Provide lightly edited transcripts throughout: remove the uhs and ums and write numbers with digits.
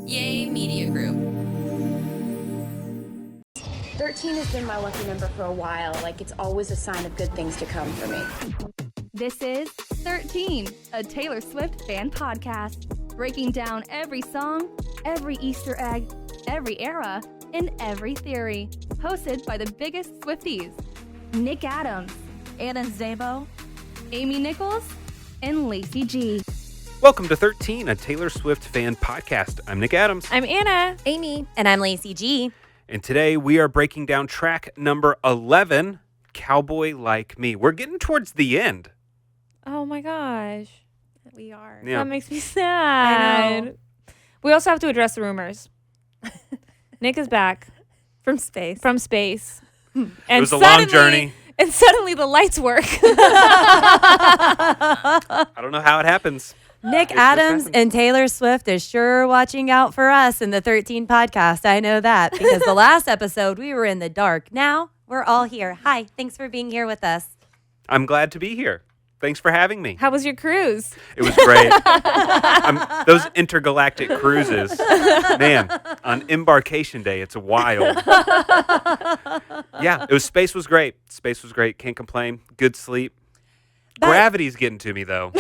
Yay Media Group. 13 has been my lucky number for a while. Like, it's always a sign of good things to come for me. This is 13, a Taylor Swift fan podcast, breaking down every song, every Easter egg, every era, and every theory. Hosted by the biggest Swifties, Nick Adams, Anna Szabo, Amy Nichols, and Lacey G. Welcome to 13, a Taylor Swift fan podcast. I'm Nick Adams. I'm Anna. Amy. And I'm Lacey G. And today we are breaking down track number 11, Cowboy Like Me. We're getting towards the end. Oh my gosh. We are. Yeah. That makes me sad. I know. We also have to address the rumors. Nick is back. From space. And It was a long journey. And suddenly the lights work. I don't know how it happens. Nick It just Adams happens. and Taylor Swift is sure watching out for us in the 13 podcast. I know that because the last episode we were in the dark. Now we're all here. Hi, thanks for being here with us. I'm glad to be here. Thanks for having me. How was your cruise? It was great. Those intergalactic cruises, man, on embarkation day, it's wild. Yeah, space was great. Space was great. Can't complain. Good sleep. Gravity's getting to me, though.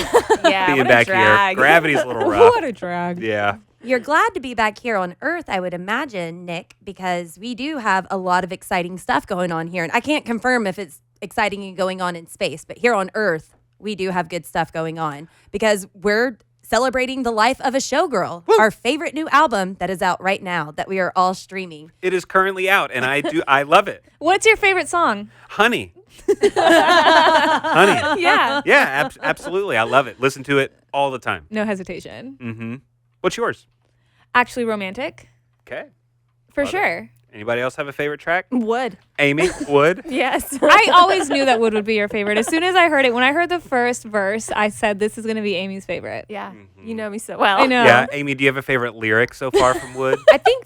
Yeah, Being back here. Gravity's a little rough. What a drag. Yeah. You're glad to be back here on Earth, I would imagine, Nick, because we do have a lot of exciting stuff going on here. And I can't confirm if it's exciting and going on in space, but here on Earth, we do have good stuff going on because we're celebrating the life of a showgirl, our favorite new album that is out right now that we are all streaming. It is currently out, and I love it. What's your favorite song? Honey. Honey. Yeah. Yeah, absolutely. I love it. Listen to it all the time. No hesitation. Mm-hmm. What's yours? Actually romantic. Okay. For Love it. sure. Anybody else have a favorite track? Wood. Amy, Wood. Yes. I always knew that Wood would be your favorite. As soon as I heard it, when I heard the first verse, I said, this is going to be Amy's favorite. Yeah. Mm-hmm. You know me so well. I know. Yeah, Amy, do you have a favorite lyric so far from Wood? I think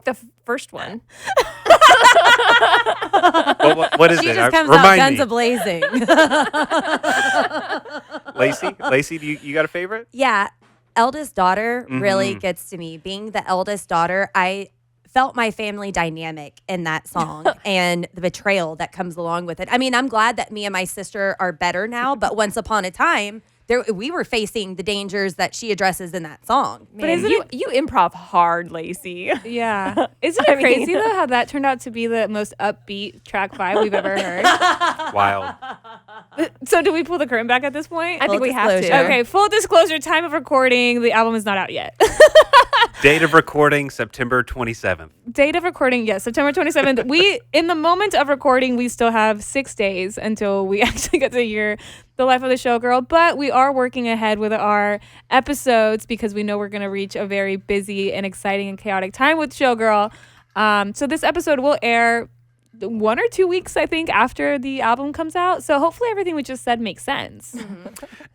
the first one. What is She it? just comes out Remind guns me. a-blazing. Lacey, do you got a favorite? Yeah. Eldest daughter really Mhm. gets to me. Being the eldest daughter, I felt my family dynamic in that song and the betrayal that comes along with it. I mean, I'm glad that me and my sister are better now, but once upon a time, we were facing the dangers that she addresses in that song. But isn't you improv hard, Lacey? Yeah. Isn't it crazy, though, how that turned out to be the most upbeat track 5 we've ever heard? Wild. So do we pull the curtain back at this point? I think we have to. disclosure. Okay, full disclosure, time of recording, the album is not out yet. Date of recording, September 27th. Date of recording, yes, September 27th. In the moment of recording, we still have 6 days until we actually get to hear the life of the showgirl, but we are working ahead with our episodes because we know we're going to reach a very busy and exciting and chaotic time with showgirl. So this episode will air 1 or 2 weeks, I think, after the album comes out. So hopefully everything we just said makes sense.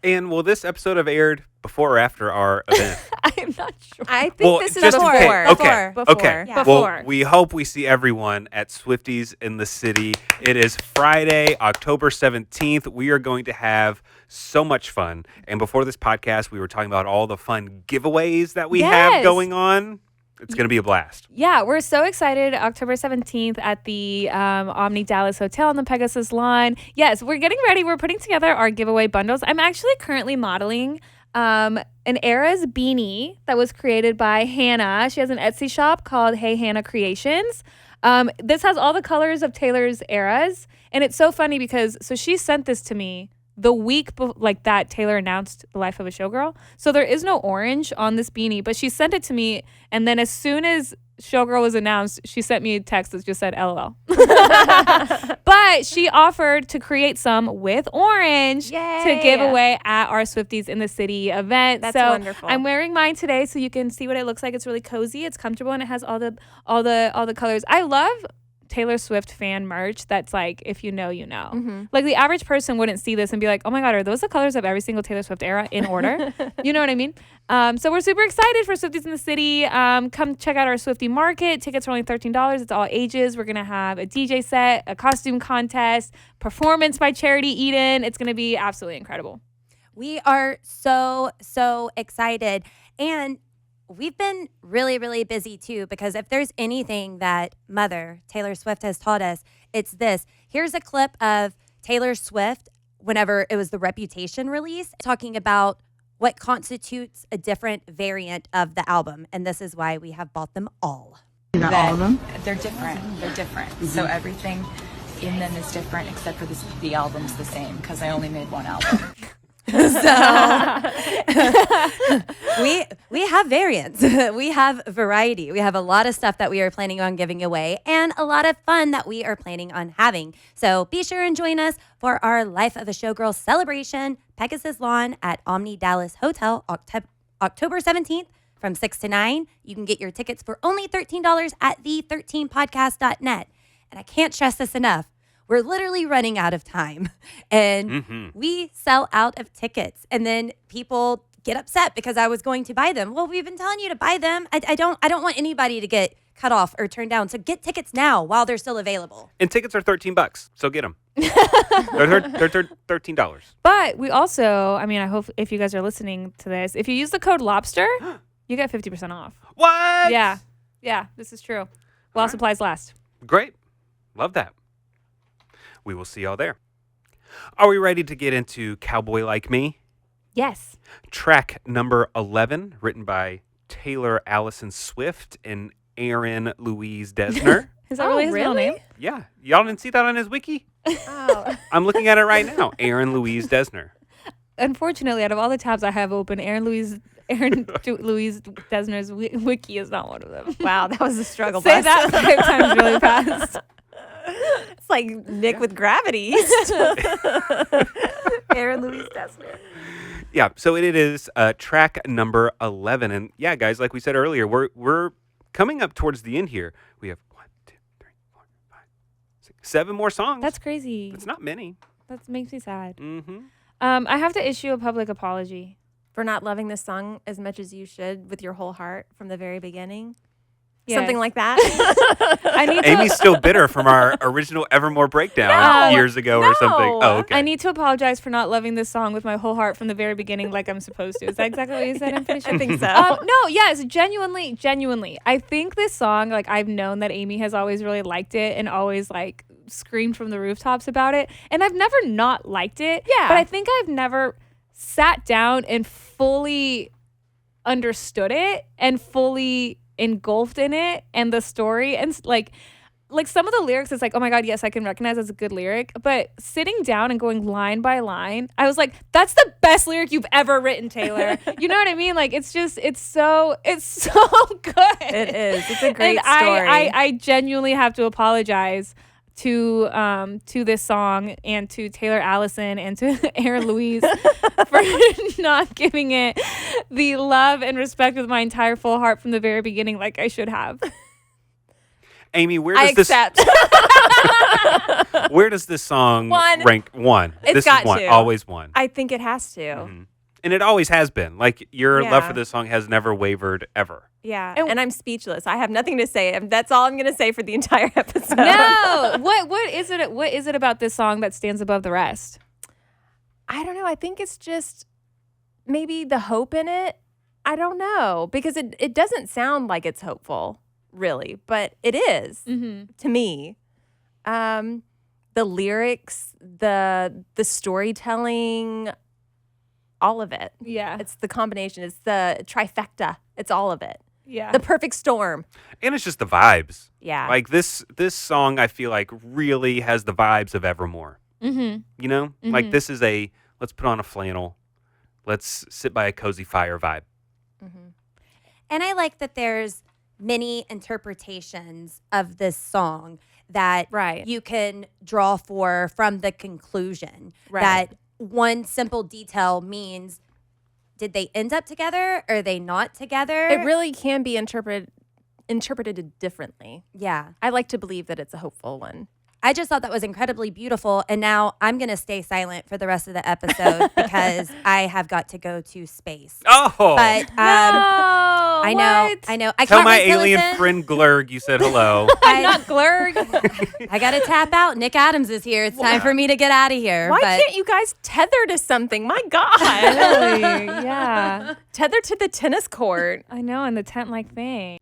And will this episode have aired before or after our event? I'm not sure. I think this is before. Okay. Before. Well, we hope we see everyone at Swifties in the city. It is Friday, October 17th. We are going to have so much fun. And before this podcast, we were talking about all the fun giveaways that we have Yes. going on. It's going to be a blast. Yeah, we're so excited. October 17th at the Omni Dallas Hotel on the Pegasus Lawn. Yes, we're getting ready. We're putting together our giveaway bundles. I'm actually currently modeling an Eras beanie that was created by Hannah. She has an Etsy shop called Hey Hannah Creations. This has all the colors of Taylor's Eras. And it's so funny because, so she sent this to me the week that Taylor announced The Life of a Showgirl. So there is no orange on this beanie, but she sent it to me. And then as soon as Showgirl was announced, she sent me a text that just said LOL. But she offered to create some with orange to give away at our Swifties in the City event. That's so wonderful. I'm wearing mine today so you can see what it looks like. It's really cozy. It's comfortable and it has all the colors. I love Taylor Swift fan merch that's like, if you know, you know. Mm-hmm. Like the average person wouldn't see this and be like, oh my God, are those the colors of every single Taylor Swift era in order? You know what I mean? So we're super excited for Swifties in the City. Come check out our Swiftie Market. Tickets are only $13. It's all ages. We're going to have a DJ set, a costume contest, performance by Charity Eden. It's going to be absolutely incredible. We are so excited. And we've been really, really busy too, because if there's anything that Mother, Taylor Swift, has taught us, it's this. Here's a clip of Taylor Swift whenever it was the Reputation release, talking about what constitutes a different variant of the album. And this is why we have bought them all. All of them? They're different. They're different. So everything in them is different except for the album's the same because I only made one album. So we have variants. We have variety. We have a lot of stuff that we are planning on giving away and a lot of fun that we are planning on having. So be sure and join us for our Life of a Showgirl celebration, Pegasus Lawn at Omni Dallas Hotel, October 17th from 6 to 9. You can get your tickets for only $13 at the13podcast.net. And I can't stress this enough. We're literally running out of time, and we sell out of tickets, and then people get upset because I was going to buy them. Well, we've been telling you to buy them. I don't want anybody to get cut off or turned down. So get tickets now while they're still available. And tickets are $13, so get them. they're $13. But we also, I mean, I hope if you guys are listening to this, if you use the code LOBSTER, you get 50% off. What? Yeah. Yeah, this is true. While supplies last. Great. Love that. We will see y'all there. Are we ready to get into Cowboy Like Me? Yes. Track number 11, written by Taylor Allison Swift and Aaron Louise Desner. Is that really his real name? Yeah. Y'all didn't see that on his wiki? Oh. I'm looking at it right now. Aaron Louise Desner. Unfortunately, out of all the tabs I have open, Aaron Louise Desner's wiki is not one of them. Wow, that was a struggle. Say that 5 times really fast. It's like Nick with gravity. Aaron Louise Desner. Yeah, so it is track number 11. And yeah, guys, like we said earlier, we're coming up towards the end here. We have 1, 2, 3, 4, 5, 6, 7 more songs. That's crazy. It's not many. That makes me sad. Mm-hmm. I have to issue a public apology. For not loving this song as much as you should with your whole heart from the very beginning. Yes. Something like that. I need Amy's still bitter from our original Evermore breakdown years ago or something. Oh, okay. I need to apologize for not loving this song with my whole heart from the very beginning like I'm supposed to. Is that exactly what you said? I'm finishing. I think so. No, yes, genuinely. I think this song, like I've known that Amy has always really liked it and always like screamed from the rooftops about it. And I've never not liked it. Yeah. But I think I've never sat down and fully understood it and fully engulfed in it and the story and like some of the lyrics, it's like, oh my God, yes, I can recognize as a good lyric. But sitting down and going line by line, I was like, that's the best lyric you've ever written, Taylor. You know what I mean? Like, it's so good. It is. It's a great and story. I genuinely have to apologize to this song and to Taylor Allison and to Aaron Louise for not giving it the love and respect with my entire full heart from the very beginning like I should have. Amy, where does where does this song rank? One. It's this got is one. to. Always one. I think it has to. Mm-hmm. And it always has been. Like, your love for this song has never wavered, ever. Yeah, and I'm speechless. I have nothing to say. That's all I'm going to say for the entire episode. No, what is it? What is it about this song that stands above the rest? I don't know. I think it's just maybe the hope in it. I don't know, because it doesn't sound like it's hopeful, really, but it is to me. The lyrics, the storytelling, all of it. Yeah, it's the combination. It's the trifecta. It's all of it. Yeah, the perfect storm. And it's just the vibes. Yeah, like this song, I feel like really has the vibes of Evermore. Mm-hmm. You know, like this is a let's put on a flannel, let's sit by a cozy fire vibe. Mm-hmm. And I like that there's many interpretations of this song that you can draw from the conclusion. Right. That one simple detail means, did they end up together? Or are they not together? It really can be interpreted differently. Yeah. I like to believe that it's a hopeful one. I just thought that was incredibly beautiful. And now I'm going to stay silent for the rest of the episode because I have got to go to space. Oh, but no. I know. what? I know. I Tell can't my wait to alien listen. friend Glurg you said hello. I'm not Glurg. I got to tap out. Nick Adams is here. It's time for me to get out of here. Why but can't you guys tether to something? My God. Really? Yeah. Tether to the tennis court. I know, and the tent-like thing.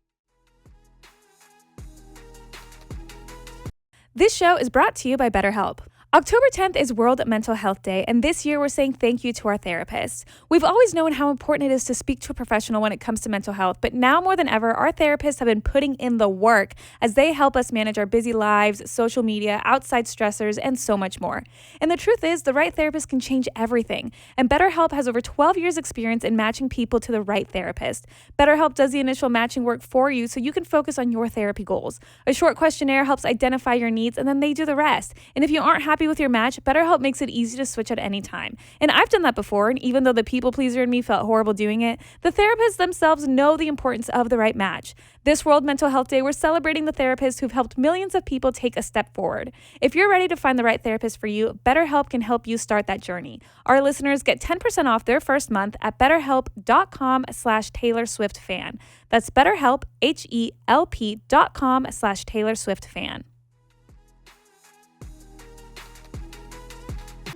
This show is brought to you by BetterHelp. October 10th is World Mental Health Day, and this year we're saying thank you to our therapists. We've always known how important it is to speak to a professional when it comes to mental health, but now more than ever, our therapists have been putting in the work as they help us manage our busy lives, social media, outside stressors, and so much more. And the truth is, the right therapist can change everything, and BetterHelp has over 12 years experience in matching people to the right therapist. BetterHelp does the initial matching work for you so you can focus on your therapy goals. A short questionnaire helps identify your needs, and then they do the rest. And if you aren't happy with your match, BetterHelp makes it easy to switch at any time. And I've done that before, and even though the people pleaser in me felt horrible doing it, the therapists themselves know the importance of the right match. This World Mental Health Day, we're celebrating the therapists who've helped millions of people take a step forward. If you're ready to find the right therapist for you, BetterHelp can help you start that journey. Our listeners get 10% off their first month at betterhelp.com/Taylor Swift fan. That's BetterHelp, HELP.com/Taylor Swift fan.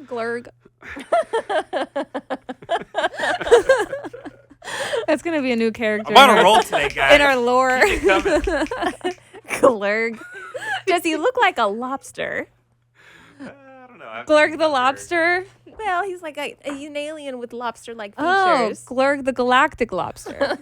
Glurg. That's going to be a new character I'm on a roll today, guys. in our lore. Keep it coming. Glurg. Does he look like a lobster? I don't know. Glurg the lobster. Well, he's like an alien with lobster-like Oh, features. Glurg the galactic lobster.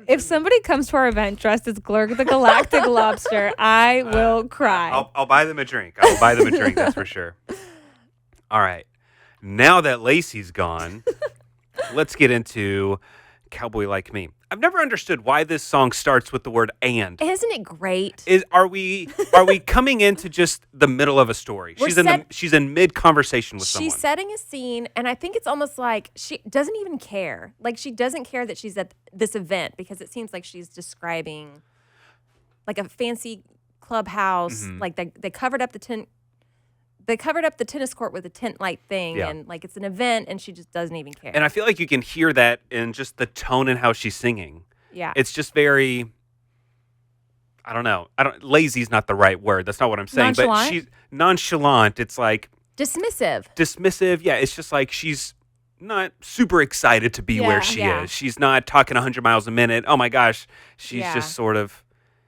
If somebody comes to our event dressed as Glurg the galactic lobster, I will cry. I'll buy them a drink. I'll buy them a drink, that's for sure. All right. Now that Lacey's gone, let's get into Cowboy Like Me. I've never understood why this song starts with the word "and." Isn't it great? Are we coming into just the middle of a story? She's in mid conversation with someone. She's setting a scene, and I think it's almost like she doesn't even care. Like, she doesn't care that she's at this event because it seems like she's describing like a fancy clubhouse. Mm-hmm. Like they covered up the tent. They covered up the tennis court with a tent-like thing, Yeah. and like it's an event, and she just doesn't even care. And I feel like you can hear that in just the tone and how she's singing. yeah, It's just very, I don't know. Lazy's not the right word. That's not what I'm saying. But Nonchalant? she's nonchalant. It's like dismissive. dismissive. Yeah, it's just like she's not super excited to be where she Yeah. is. She's not talking 100 miles a minute. Oh my gosh. She's Yeah. just sort of,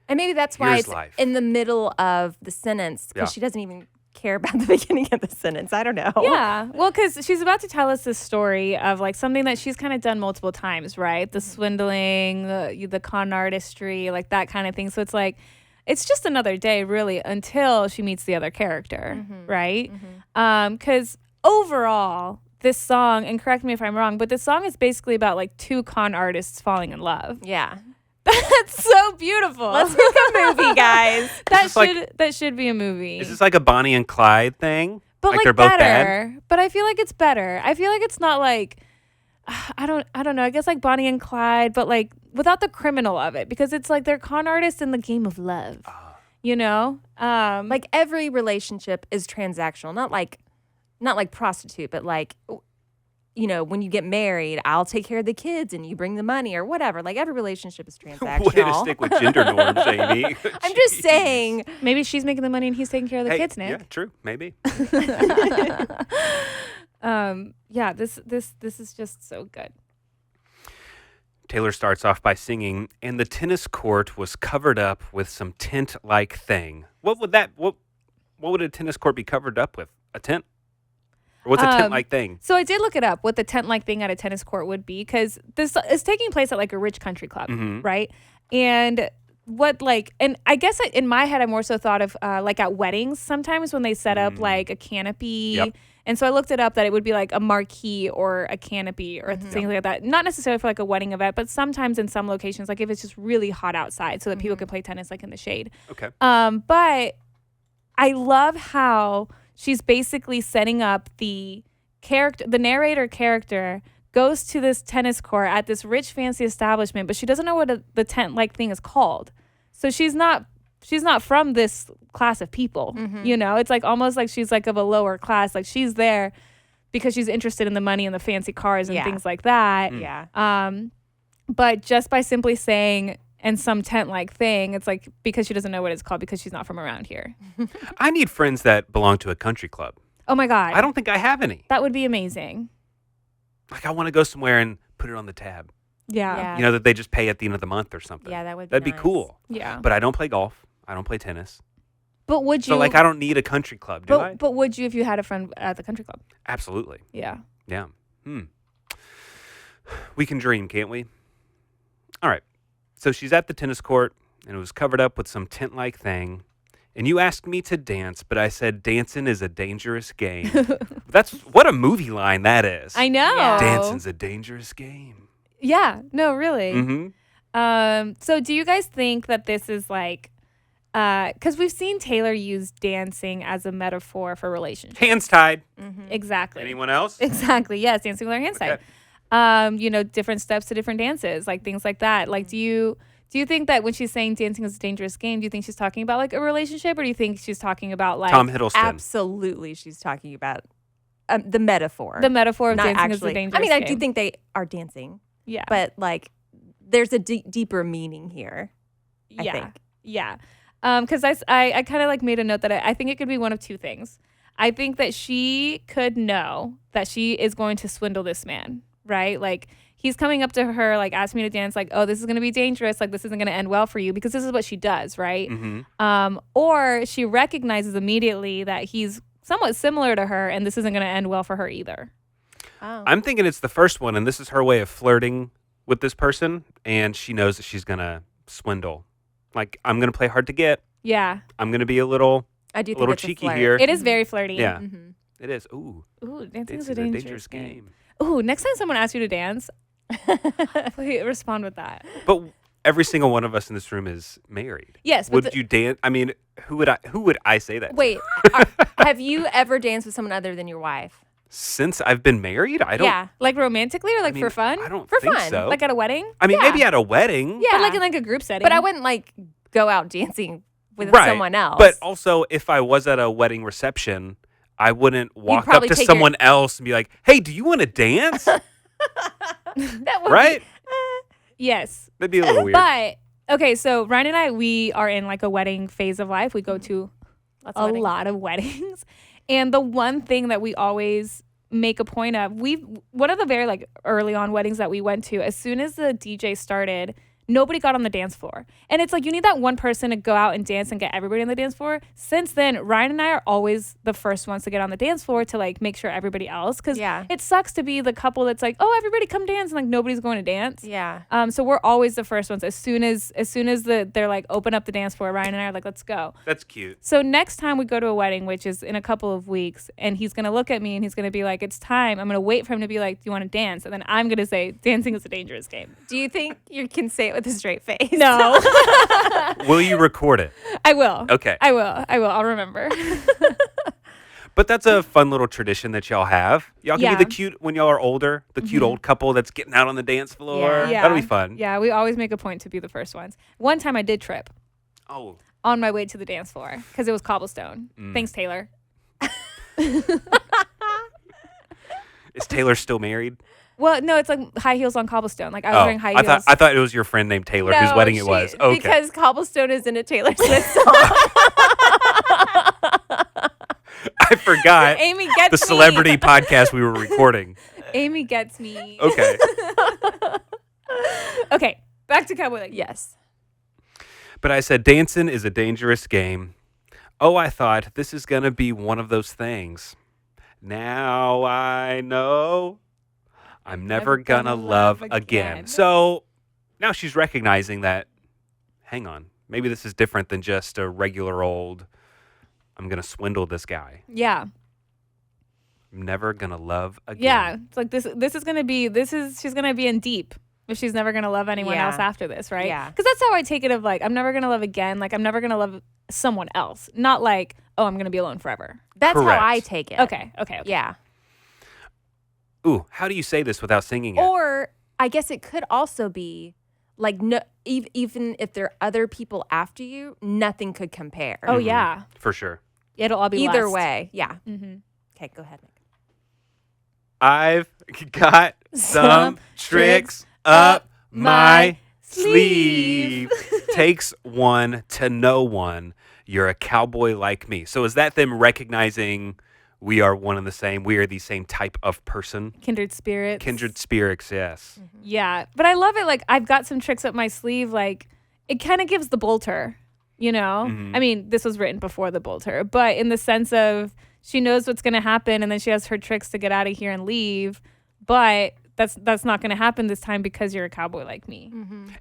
And maybe that's why Here's it's life. in the middle of the sentence because Yeah. she doesn't even care about the beginning of the sentence. I don't know. Yeah, well, because she's about to tell us this story of like something that she's kind of done multiple times, right? The swindling, the con artistry, like that kind of thing. So it's like, it's just another day, really, until she meets the other character, right? Because overall, this song, and correct me if I'm wrong, but this song is basically about like two con artists falling in love. Yeah. That's so beautiful. Let's make a movie, guys. That should be a movie. is this like a Bonnie and Clyde thing? But like they're both better. bad? But I feel like it's better. I feel like it's not like I don't know. I guess like Bonnie and Clyde, but like without the criminal of it, because it's like they're con artists in the game of love. You know? Like every relationship is transactional, not like prostitute, but like, you know, when you get married, I'll take care of the kids and you bring the money or whatever. Like every relationship is transactional. Way to stick with gender norms, Amy. I'm just saying. Maybe she's making the money and he's taking care of the Hey, kids, Nick. yeah, true. Maybe. Yeah, this is just so good. Taylor starts off by singing, and the tennis court was covered up with some tent-like thing. What would a tennis court be covered up with? A tent? Or what's a tent-like thing? So I did look it up, what the tent-like thing at a tennis court would be, because this is taking place at like a rich country club, right? And and I guess in my head, I more so thought of like at weddings sometimes when they set up like a canopy. Yep. And so I looked it up that it would be like a marquee or a canopy or things like that. Not necessarily for like a wedding event, but sometimes in some locations, like if it's just really hot outside so that people can play tennis like in the shade. Okay. But I love how she's basically setting up the narrator character goes to this tennis court at this rich fancy establishment, but she doesn't know what the tent-like thing is called. So she's not from this class of people, you know? It's like almost like she's like of a lower class. Like she's there because she's interested in the money and the fancy cars and Yeah. things like that. Yeah. But just by simply saying and some tent-like thing, it's like because she doesn't know what it's called because she's not from around here. I need friends that belong to a country club. Oh my God. I don't think I have any. That would be amazing. Like, I want to go somewhere and put it on the tab. Yeah. Yeah. You know, that they just pay at the end of the month or something. Yeah, that would be That'd be nice. cool. Yeah. But I don't play golf. I don't play tennis. But would you? So, like, I don't need a country club, do I? But would you if you had a friend at the country club? Absolutely. Yeah. Yeah. We can dream, can't we? All right. So she's at the tennis court, and it was covered up with some tent-like thing. And you asked me to dance, but I said dancing is a dangerous game. That's what a movie line that is. I know. Yeah. Dancing's a dangerous game. Yeah. No, really. Mm-hmm. So do you guys think that this is like, because we've seen Taylor use dancing as a metaphor for relationships. Hands tied. Exactly. Anyone else? Exactly. Yes. Dancing with our hands tied. You know, different steps to different dances, like things like that. Like, do you think that when she's saying dancing is a dangerous game, do you think she's talking about like a relationship, or do you think she's talking about like Tom Hiddleston. Absolutely, she's talking about the metaphor. the metaphor of Not dancing is actually. a dangerous I mean, I game? do think they are dancing, Yeah. but like, there's a deeper meaning here. I yeah. think. Yeah. Because I kind of like made a note that I think it could be one of two things. I think that she could know that she is going to swindle this man, right? Like, he's coming up to her, like, ask me to dance, like, oh, this is going to be dangerous. Like, this isn't going to end well for you, because this is what she does, right? Mm-hmm. Or she recognizes immediately that he's somewhat similar to her, and this isn't going to end well for her either. Oh. I'm thinking it's the first one, and this is her way of flirting with this person, and she knows that she's going to swindle. Like, I'm going to play hard to get. Yeah. I'm going to be a little I do think little it's a cheeky flirt. here. It is very flirty. Yeah. Mhm. It is. Ooh, Ooh, dancing it's is a dangerous game. game. Ooh, next time someone asks you to dance, please respond with that. But every single one of us in this room is married. Yes, but Would you dance? I mean, who would I say that to? Wait, have you ever danced with someone other than your wife? Since I've been married, I don't. Yeah. like romantically or like mean, for fun? I don't For think fun. so. Like at a wedding? I mean, yeah. maybe at a wedding. Yeah. But like in like a group setting. But I wouldn't like go out dancing with Right. someone else. But also, if I was at a wedding reception, I wouldn't walk up probably to take someone else and be like, "Hey, do you want to dance?" that would Right? Yes. That'd be a little weird. But okay, so Ryan and I, we are in like a wedding phase of life. We go to Lots a of weddings. lot of weddings. And the one thing that we always make a point of, one of the very like early on weddings that we went to, as soon as the DJ started, nobody got on the dance floor. And it's like you need that one person to go out and dance and get everybody on the dance floor. Since then, Ryan and I are always the first ones to get on the dance floor to like make sure everybody else, because Yeah. it sucks to be the couple that's like, oh, everybody come dance, and like nobody's going to dance. Yeah. So we're always the first ones. As soon as they're like open up the dance floor, Ryan and I are like, let's go. That's cute. So next time we go to a wedding, which is in a couple of weeks, and he's gonna look at me and he's gonna be like, it's time. I'm gonna wait for him to be like, do you want to dance? And then I'm gonna say, dancing is a dangerous game. Do you think you can say it with a straight face? No. Will you record it? I will. Okay. I will. I'll remember. But that's a fun little tradition that y'all have. Y'all can Yeah. be the cute, when y'all are older, the cute old couple that's getting out on the dance floor. Yeah. That'll be fun. Yeah, we always make a point to be the first ones. One time I did trip Oh, on my way to the dance floor because it was cobblestone. Thanks, Taylor. is Taylor still married? Well, no, it's like high heels on cobblestone. Like I was wearing high I heels. thought it was your friend named Taylor whose No, wedding it was. Okay. Because Cobblestone is in a Taylor Swift song. I forgot Amy gets the celebrity podcast we were recording. Amy gets me. Okay. Okay, back to Cowboy. Like, Yes. But I said, dancing is a dangerous game. Oh, I thought this is going to be one of those things. Now I know I'm never going to love again. So now she's recognizing that, hang on, maybe this is different than just a regular old, I'm going to swindle this guy. Yeah. I'm never going to love again. Yeah. It's like she's gonna be in deep if she's never gonna love anyone Yeah. else after this, right? Yeah. Because that's how I take it of like, I'm never gonna love again. Like I'm never gonna love someone else. Not like, oh, I'm gonna be alone forever. That's Correct. how I take it. Okay. Yeah. Ooh, how do you say this without singing it? Or I guess it could also be like, no, even if there are other people after you, nothing could compare. Oh yeah. For sure. It'll all be Either lust. way. Yeah. Mm-hmm. Okay, go ahead, Nick. I've got some tricks up my sleeve. Takes one to know one. You're a cowboy like me. So is that them recognizing we are one and the same? We are the same type of person? Kindred spirits. Kindred spirits, yes. Yeah. But I love it. Like, I've got some tricks up my sleeve. Like, it kind of gives the bolter, you know? I mean, this was written before the bolter, but in the sense of she knows what's going to happen and then she has her tricks to get out of here and leave. But that's not going to happen this time because you're a cowboy like me.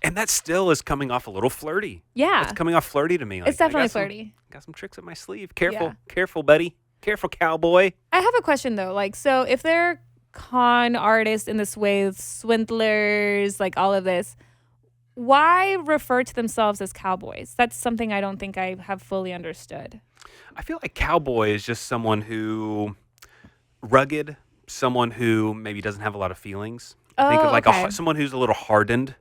And that still is coming off a little flirty. Yeah. It's coming off flirty to me. Like, It's definitely I got flirty. Got some tricks up my sleeve. Careful. Yeah. Careful, buddy. Careful, cowboy. I have a question though. Like, so if they're con artists in this way, swindlers, like all of this, why refer to themselves as cowboys? That's something I don't think I have fully understood. I feel like cowboy is just someone who rugged, someone who maybe doesn't have a lot of feelings. Think of like okay. someone who's a little hardened.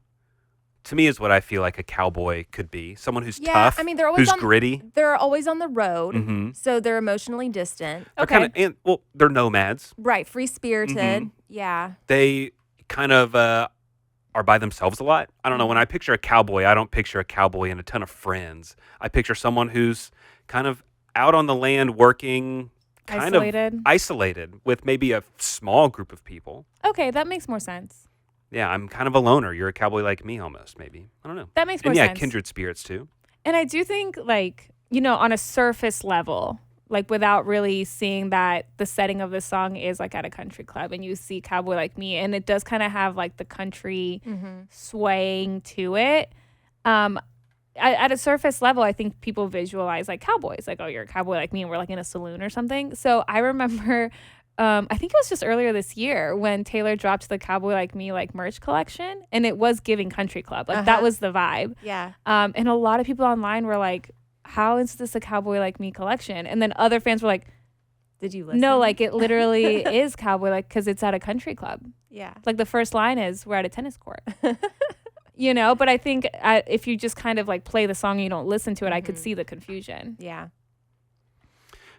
To me, is what I feel like a cowboy could be. Someone who's Yeah, tough. I mean, they're always who's gritty. They're always on the road, Mm-hmm. so they're emotionally distant. They're Okay. kind of they're nomads. Right, free spirited. Mhm. Yeah. They kind of are by themselves a lot. I don't know. When I picture a cowboy, I don't picture a cowboy and a ton of friends. I picture someone who's kind of out on the land working, kind Isolated. of isolated with maybe a small group of people. Okay, that makes more sense. Yeah, I'm kind of a loner. You're a cowboy like me almost, maybe. I don't know. That makes more And yeah, sense. kindred spirits too. And I do think, like, you know, on a surface level, like without really seeing that the setting of the song is like at a country club and you see Cowboy Like Me, and it does kind of have like the country swaying to it. At a surface level, I think people visualize like cowboys, like, oh, you're a cowboy like me, and we're like in a saloon or something. So I remember, I think it was just earlier this year when Taylor dropped the Cowboy Like Me like merch collection, and it was giving country club. Like that was the vibe. Yeah. And a lot of people online were like, how is this a Cowboy Like Me collection? And then other fans were like, Did you listen? no, like it literally is cowboy, like, because it's at a country club. Yeah. Like the first line is, we're at a tennis court. You know, but I think if you just kind of like play the song and you don't listen to it, I could see the confusion. Yeah.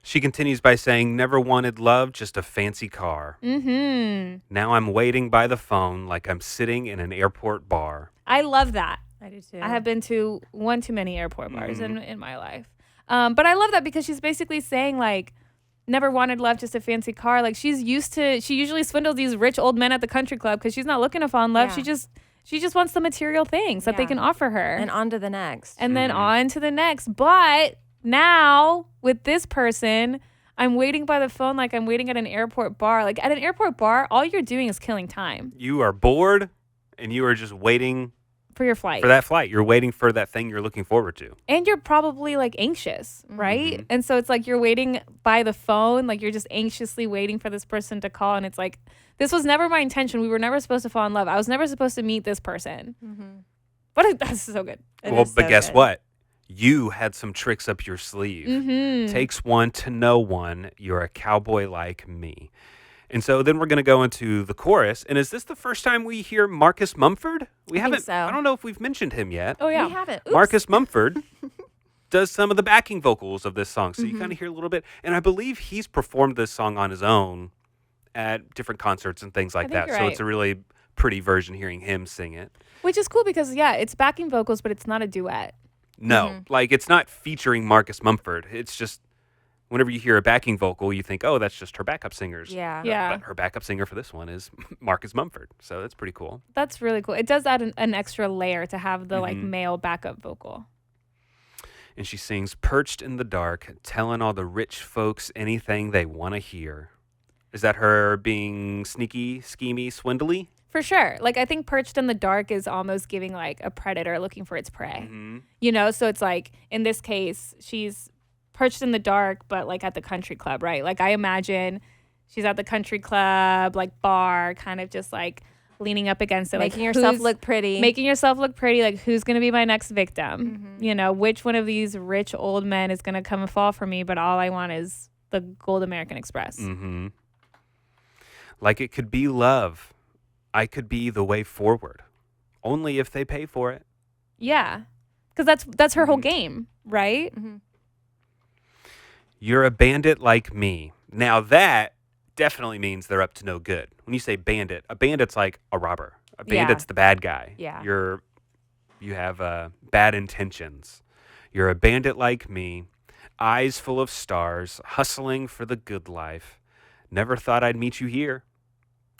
She continues by saying, never wanted love, just a fancy car. Mm-hmm. Now I'm waiting by the phone like I'm sitting in an airport bar. I love that. I do too. I have been to one too many airport bars in my life. But I love that because she's basically saying like, never wanted love, just a fancy car. Like she usually swindles these rich old men at the country club because she's not looking to fall in love. Yeah. She just wants the material things that they Yeah. can offer her. And on to the next. And then on to the next. But now with this person, I'm waiting by the phone like I'm waiting at an airport bar. Like at an airport bar, all you're doing is killing time You are bored and you are just waiting for your flight. for that flight. You're waiting for that thing you're looking forward to. And you're probably like anxious, right? And so it's like you're waiting by the phone, like you're just anxiously waiting for this person to call. And it's like, this was never my intention. We were never supposed to fall in love. I was never supposed to meet this person. But that's so good. Well, but guess what? You had some tricks up your sleeve. Takes one to know one. You're a cowboy like me. And so then we're going to go into the chorus. And is this the first time we hear Marcus Mumford? We haven't. so. I don't know if we've mentioned him yet. Oh, yeah. We haven't. Oops. Marcus Mumford does some of the backing vocals of this song. So you kind of hear a little bit. And I believe he's performed this song on his own at different concerts and things like think that. you're So right. it's a really pretty version hearing him sing it. Which is cool because, yeah, it's backing vocals, but it's not a duet. No, like it's not featuring Marcus Mumford. It's just whenever you hear a backing vocal, you think, oh, that's just her backup singers. Yeah. Yeah. But her backup singer for this one is Marcus Mumford. So that's pretty cool. That's really cool. It does add an extra layer to have the like male backup vocal. And she sings, perched in the dark, telling all the rich folks anything they want to hear. Is that her being sneaky, schemy, swindly? For sure. Like, I think perched in the dark is almost giving like a predator looking for its prey. You know, so it's like in this case, she's perched in the dark, but like at the country club, right? Like, I imagine she's at the country club, like bar, kind of just like leaning up against it, Making like yourself who's- look pretty. Making yourself look pretty, like who's gonna be my next victim? You know, which one of these rich old men is gonna come and fall for me? But all I want is the Gold American Express. Like it could be love. I could be the way forward. Only if they pay for it. Yeah, because that's her whole game, right? You're a bandit like me. Now that definitely means they're up to no good. When you say bandit, a bandit's like a robber. A Yeah. bandit's the bad guy. Yeah. You have bad intentions. You're a bandit like me, eyes full of stars, hustling for the good life. Never thought I'd meet you here.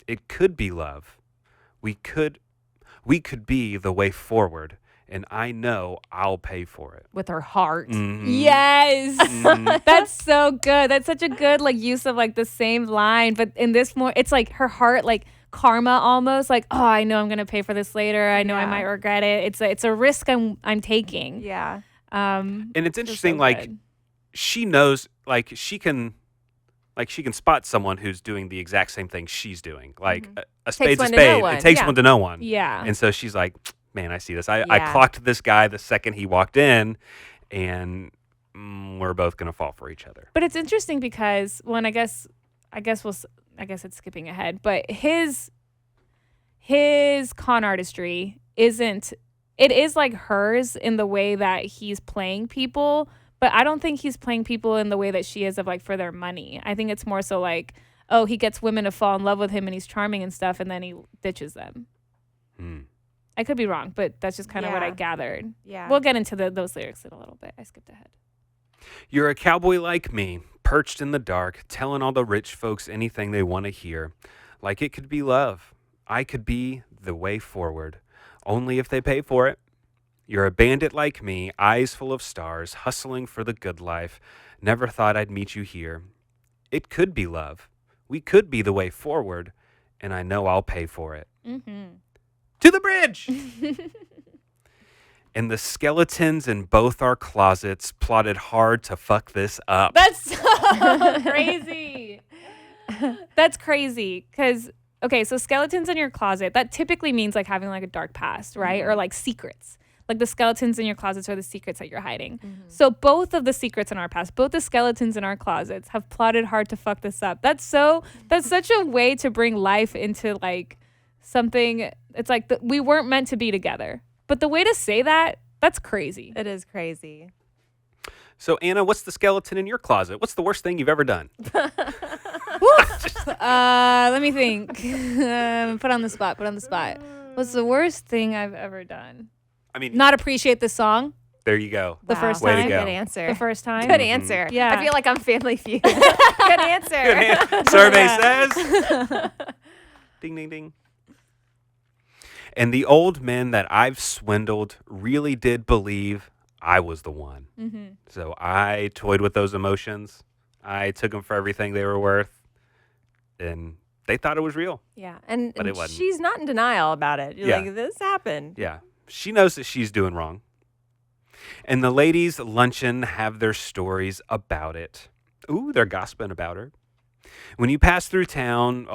It could be love. We could be the way forward, and I know I'll pay for it. With her heart. Mhm. Yes. Mhm. That's so good. That's such a good like use of like the same line, but in this more it's like her heart like karma almost like, oh, I know I'm going to pay for this later. I know I Yeah. might regret it. It's a risk I'm taking. Yeah. And it's Just interesting, so like good. she knows, like she can spot someone who's doing the exact same thing she's doing. Like a spade's a one to know spade. one. It takes Yeah. one to know one. Yeah. And so she's like, man, I see this. I Yeah. clocked this guy the second he walked in, and we're both gonna fall for each other. But it's interesting because I guess it's skipping ahead, but his con artistry it is like hers in the way that he's playing people, but I don't think he's playing people in the way that she is of like for their money. I think it's more so like, oh, he gets women to fall in love with him and he's charming and stuff, and then he ditches them. I could be wrong, but that's just kind of what I Yeah. gathered. Yeah. We'll get into those lyrics in a little bit. I skipped ahead. You're a cowboy like me, perched in the dark, telling all the rich folks anything they want to hear. Like it could be love. I could be the way forward, only if they pay for it. You're a bandit like me, eyes full of stars, hustling for the good life. Never thought I'd meet you here. It could be love. We could be the way forward, and I know I'll pay for it. To the bridge! And the skeletons in both our closets plotted hard to fuck this up. That's so crazy. That's crazy. Because, okay, so skeletons in your closet, that typically means like having like a dark past, right? Or like secrets. Like the skeletons in your closets are the secrets that you're hiding. So both of the secrets in our past, both the skeletons in our closets have plotted hard to fuck this up. That's such a way to bring life into like something. It's like we weren't meant to be together. But the way to say that, that's crazy. It is crazy. So, Anna, what's the skeleton in your closet? What's the worst thing you've ever done? Let me think. Put on the spot. What's the worst thing I've ever done? I mean, Not appreciate the song there you go. the first Way to time. go. Good answer. The first time. Good answer. Yeah. I feel like I'm Family Feud. Good answer. Survey says. Ding, ding, ding. And the old men that I've swindled really did believe I was the one. So I toyed with those emotions. I took them for everything they were worth. And they thought it was real. Yeah. And, But it wasn't. she's not in denial about it. You're Yeah. like, this happened. Yeah. She knows that she's doing wrong. And the ladies' luncheon have their stories about it. Ooh, they're gossiping about her. When you pass through town,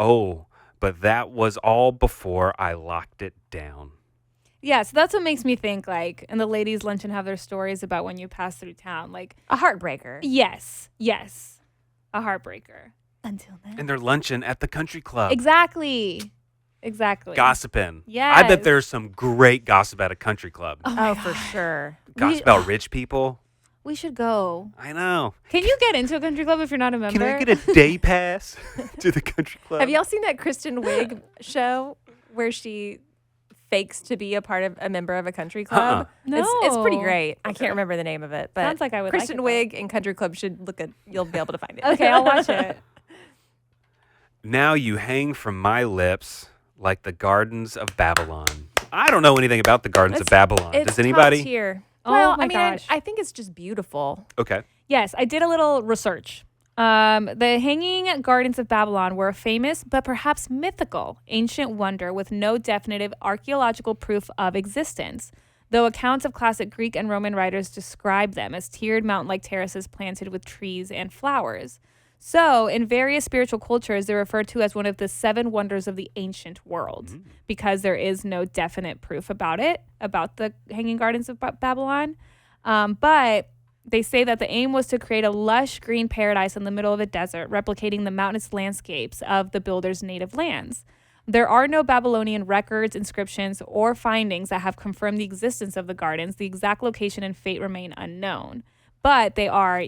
but that was all before I locked it down. Yeah, so that's what makes me think like, and the ladies' luncheon have their stories about when you pass through town. Like, A heartbreaker. yes, a heartbreaker. Until then. And they're luncheon at the country club. Exactly. Gossiping. I Yes. bet there's some great gossip at a country club. Oh, for sure. Gossip about rich people. We should go. I know. Can you get into a country club if you're not a member? Can I get a day pass to the country club? Have y'all seen that Kristen Wiig show where she fakes to be a member of a country club? No. It's pretty great. I can't remember the name of it, but Sounds like I would like Kristen it, though. Wiig and country club should look at. You'll be able to find it. Okay, I'll watch it. Now you hang from my lips like the gardens of Babylon. I don't know anything about the gardens of Babylon. It's Does anybody? top tier. Oh Well, my I mean, gosh. I think it's just beautiful. Okay. Yes, I did a little research. The Hanging Gardens of Babylon were a famous but perhaps mythical ancient wonder with no definitive archaeological proof of existence, though accounts of classic Greek and Roman writers describe them as tiered mountain-like terraces planted with trees and flowers. So, in various spiritual cultures, they're referred to as one of the 7 wonders of the ancient world because there is no definite proof about the Hanging Gardens of Babylon. But they say that the aim was to create a lush green paradise in the middle of a desert, replicating the mountainous landscapes of the builders' native lands. There are no Babylonian records, inscriptions, or findings that have confirmed the existence of the gardens. The exact location and fate remain unknown. But they are,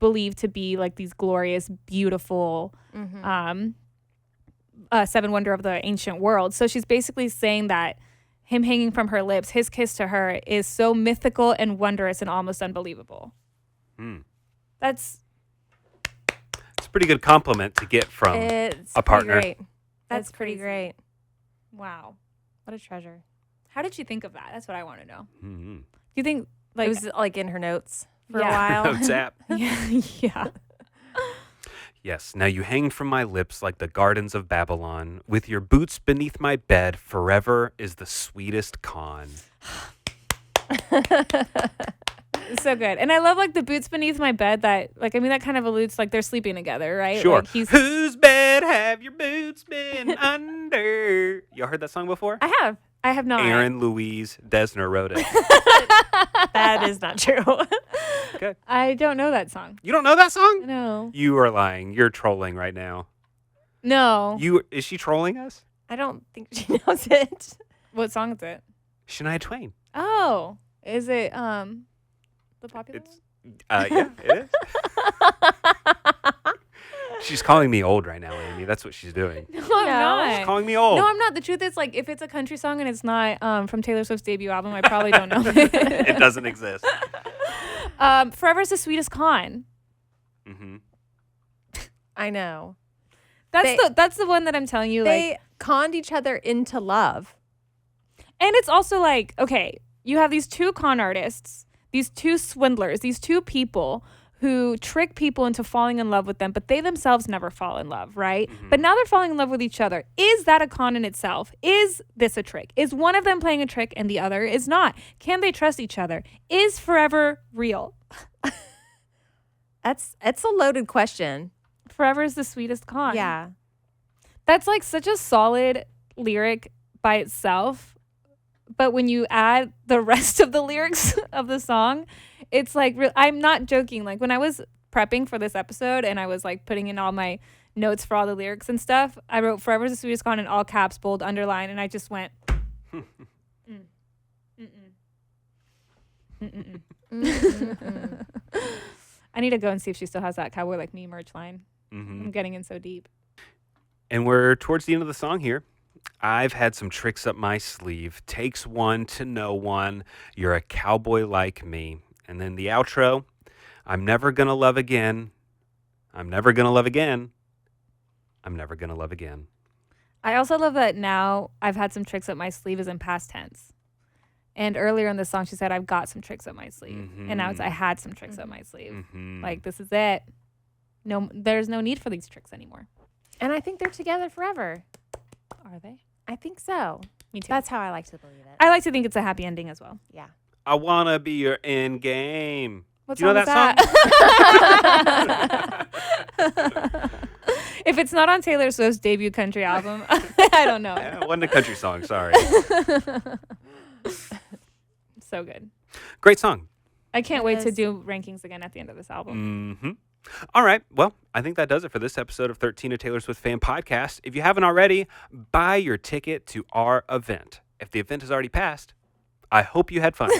believed to be like these glorious, beautiful, seven wonder of the ancient world. So she's basically saying that him hanging from her lips, his kiss to her, is so mythical and wondrous and almost unbelievable. That's It's a pretty good compliment to get from It's a partner. Pretty great. That's That's pretty crazy. great. wow. What a treasure. How did she think of that? That's what I want to know. Mm-hmm. Do you think like It was like in her notes for Yeah. a while. Notes app. yeah. Yes, now you hang from my lips like the gardens of Babylon. With your boots beneath my bed, forever is the sweetest con. So good. And I love like the boots beneath my bed that like, I mean, that kind of alludes to, like they're sleeping together, right? Sure. Like, he's, Whose bed have your boots been under? Y'all heard that song before? I I have not. Aaron Louise Desner wrote it. have. That is not true. Okay. I don't know that song. You don't know that song? No. You are lying. You're trolling right now. No. Is she trolling us? I don't think she knows it. What song is it? Shania Twain. Oh. Is it the popular It's one? yeah, it is. She's calling me old right now, Amy. That's what she's doing. No, I'm She's not. calling me old. No, I'm not. The truth is, like, if it's a country song and it's not from Taylor Swift's debut album, I probably don't know. It doesn't exist. Forever's the Sweetest Con. Mm-hmm. I know. That's the one that I'm telling you. They Like, conned each other into love. and it's also like, okay, you have these two con artists, these two swindlers, these two people who trick people into falling in love with them, but they themselves never fall in love, right? But now they're falling in love with each other. Is that a con in itself? Is this a trick? Is one of them playing a trick and the other is not? Can they trust each other? Is forever real? It's a loaded question. Forever is the sweetest con. Yeah. That's like such a solid lyric by itself. But when you add the rest of the lyrics of the song, it's like, I'm not joking. Like when I was prepping for this episode and I was like putting in all my notes for all the lyrics and stuff, I wrote Forever's the Sweetest Con in all caps, bold, underline, and I just went, I need to go and see if she still has that Cowboy Like Me merch line. Mm-hmm. I'm getting in so deep. And we're towards the end of the song here. I've had some tricks up my sleeve. Takes one to know one. You're a cowboy like me. And then the outro. I'm never gonna love again. I'm never gonna love again. I'm never gonna love again. I also love that now I've had some tricks up my sleeve is in past tense. And earlier in the song, she said, I've got some tricks up my sleeve. And now it's, I had some tricks up my sleeve. Mm-hmm. Like, this is it. No, there's no need for these tricks anymore. And I think they're together forever. Are they? I think so. Me too. That's how I like to believe it. I like to think it's a happy ending as well. Yeah. I wanna be your end game. What Do you know song that is that? If it's not on Taylor Swift's debut country album, I don't know. Yeah, it wasn't a country song, sorry. So good. Great song. I can't It wait to is. do rankings again at the end of this album. Mm-hmm. All right. Well, I think that does it for this episode of 13 of Taylor Swift Fan Podcast. If you haven't already, buy your ticket to our event. If the event has already passed, I hope you had fun.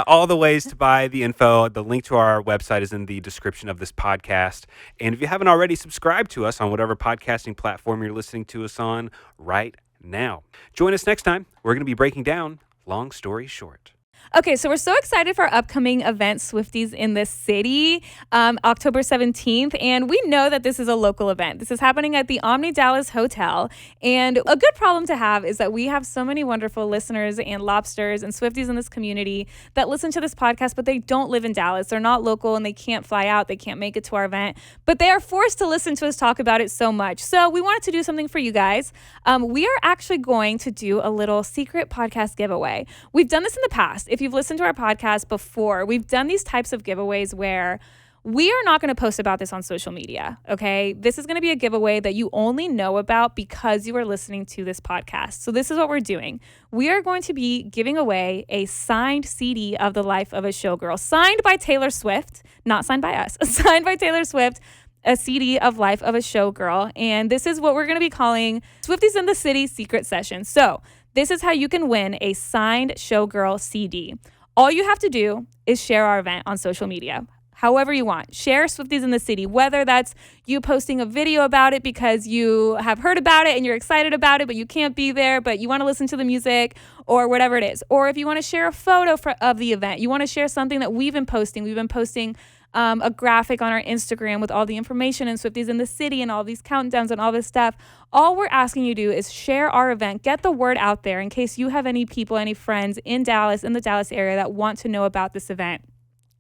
All the ways to buy the info, the link to our website is in the description of this podcast. And if you haven't already, subscribed to us on whatever podcasting platform you're listening to us on right now. Join us next time. We're going to be breaking down Long Story Short. Okay, so we're so excited for our upcoming event, Swifties in the City, October 17th. And we know that this is a local event. This is happening at the Omni Dallas Hotel. And a good problem to have is that we have so many wonderful listeners and lobsters and Swifties in this community that listen to this podcast, but they don't live in Dallas. They're not local and they can't fly out. They can't make it to our event, but they are forced to listen to us talk about it so much. So we wanted to do something for you guys. We are actually going to do a little secret podcast giveaway. We've done this in the past. If you've listened to our podcast before, we've done these types of giveaways where we are not going to post about this on social media, okay? This is going to be a giveaway that you only know about because you are listening to this podcast. So this is what we're doing. We are going to be giving away a signed CD of The Life of a Showgirl, signed by Taylor Swift, not signed by us, signed by Taylor Swift, a CD of Life of a Showgirl. And this is what we're going to be calling Swifties in the City Secret Session. So this is how you can win a signed Showgirl CD. All you have to do is share our event on social media. However you want. Share Swifties in the City, whether that's you posting a video about it because you have heard about it and you're excited about it, but you can't be there, but you want to listen to the music or whatever it is. Or if you want to share a photo of the event, you want to share something that we've been posting. We've been posting a graphic on our Instagram with all the information and Swifties in the City and all these countdowns and all this stuff. All we're asking you to do is share our event, get the word out there in case you have any people, any friends in Dallas, in the Dallas area that want to know about this event.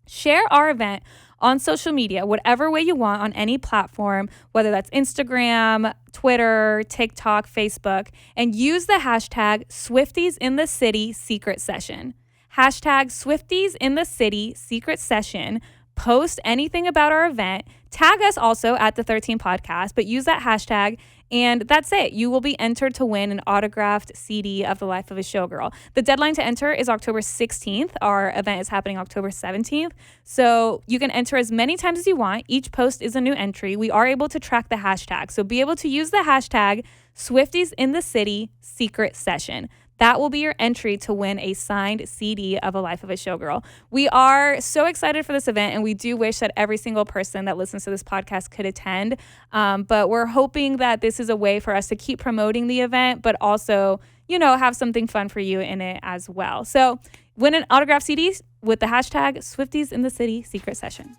Share our event on social media, whatever way you want, on any platform, whether that's Instagram, Twitter, TikTok, Facebook, and use the hashtag SwiftiesInTheCity Secret Session. Hashtag SwiftiesInTheCity Secret Session. Post anything about our event. Tag us also at the 13 Podcast, but use that hashtag, and that's it. You will be entered to win an autographed CD of The Life of a Showgirl. The deadline to enter is October 16th. Our event is happening October 17th. So you can enter as many times as you want. Each post is a new entry. We are able to track the hashtag. So be able to use the hashtag SwiftiesInTheCity Secret Session. That will be your entry to win a signed CD of A Life of a Showgirl. We are so excited for this event, and we do wish that every single person that listens to this podcast could attend. But we're hoping that this is a way for us to keep promoting the event, but also, have something fun for you in it as well. So win an autographed CD with the hashtag SwiftiesInTheCity Secret Session.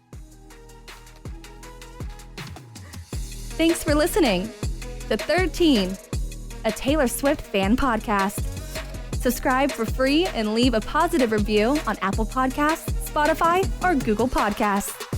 Thanks for listening. The 13, a Taylor Swift fan podcast. Subscribe for free and leave a positive review on Apple Podcasts, Spotify, or Google Podcasts.